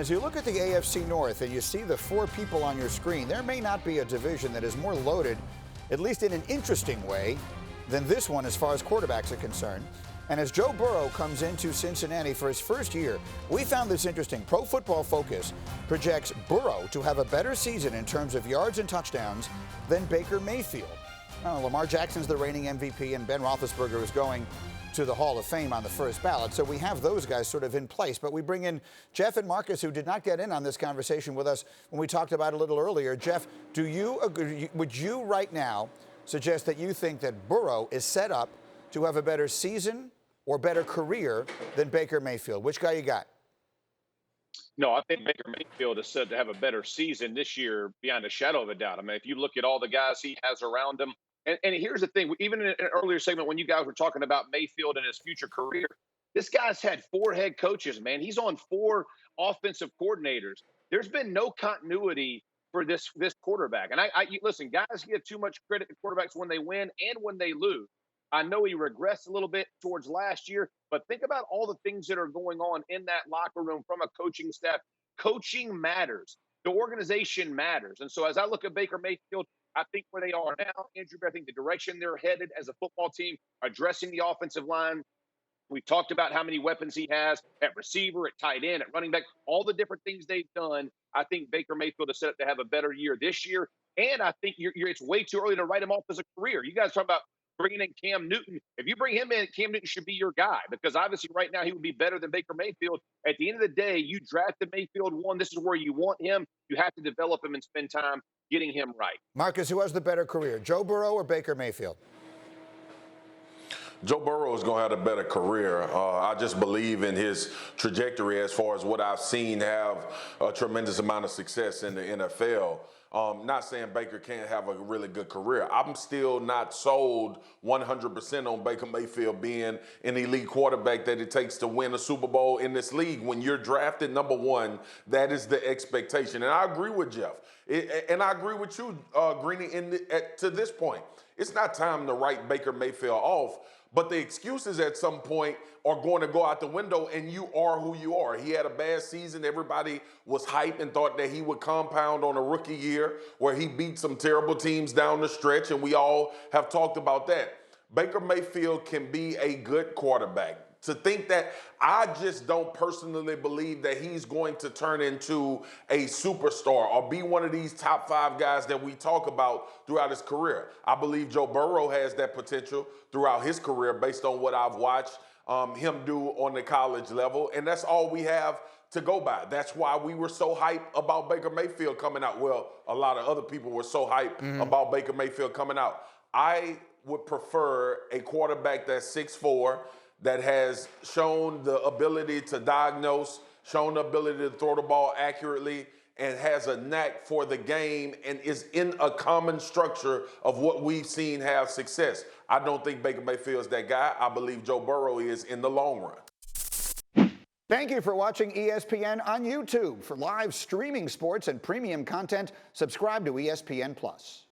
As you look at the AFC North and you see the four people on your screen, there may not be a division that is more loaded, at least in an interesting way, than this one as far as quarterbacks are concerned. And as Joe Burrow comes into Cincinnati for his first year, we found this interesting. Pro Football Focus projects Burrow to have a better season in terms of yards and touchdowns than Baker Mayfield. Now, Lamar Jackson's the reigning MVP, and Ben Roethlisberger is going to the Hall of Fame on the first ballot. So we have those guys sort of in place. But we bring in Jeff and Marcus, who did not get in on this conversation with us when we talked about it a little earlier. Jeff, do you agree, would you right now suggest that you think that Burrow is set up to have a better season or better career than Baker Mayfield? Which guy you got? No, I think Baker Mayfield is said to have a better season this year beyond a shadow of a doubt. I mean, if you look at all the guys he has around him, and here's the thing, even in an earlier segment when you guys were talking about Mayfield and his future career, this guy's had 4 head coaches, man. He's on 4 offensive coordinators. There's been no continuity for this quarterback. And I listen, guys give too much credit to quarterbacks when they win and when they lose. I know he regressed a little bit towards last year, but think about all the things that are going on in that locker room from a coaching staff. Coaching matters. The organization matters. And so as I look at Baker Mayfield, I think where they are now, Andrew, I think the direction they're headed as a football team, addressing the offensive line. We've talked about how many weapons he has at receiver, at tight end, at running back, all the different things they've done. I think Baker Mayfield is set up to have a better year this year. And I think it's way too early to write him off as a career. You guys talk about bringing in Cam Newton. If you bring him in, Cam Newton should be your guy because obviously right now he would be better than Baker Mayfield. At the end of the day, you drafted Mayfield 1. This is where you want him. You have to develop him and spend time getting him right. Marcus, who has the better career, Joe Burrow or Baker Mayfield? Joe Burrow is going to have a better career. I just believe in his trajectory as far as what I've seen have a tremendous amount of success in the NFL. Not saying Baker can't have a really good career. I'm still not sold 100% on Baker Mayfield being an elite quarterback that it takes to win a Super Bowl in this league. When you're drafted number 1, that is the expectation. And I agree with Jeff. And I agree with you, Greeny, to this point. It's not time to write Baker Mayfield off. But the excuses at some point are going to go out the window, and you are who you are. He had a bad season. Everybody was hyped and thought that he would compound on a rookie year where he beat some terrible teams down the stretch, and we all have talked about that. Baker Mayfield can be a good quarterback. To think that, I just don't personally believe that he's going to turn into a superstar or be one of these top 5 guys that we talk about throughout his career. I believe Joe Burrow has that potential throughout his career based on what I've watched him do on the college level, and that's all we have to go by. That's why we were so hyped about Baker Mayfield coming out. Well, a lot of other people were so hyped about Baker Mayfield coming out. I would prefer a quarterback that's 6'4", that has shown the ability to diagnose, shown the ability to throw the ball accurately, and has a knack for the game and is in a common structure of what we've seen have success. I don't think Baker Mayfield is that guy. I believe Joe Burrow is in the long run. Thank you for watching ESPN on YouTube. For live streaming sports and premium content, subscribe to ESPN+.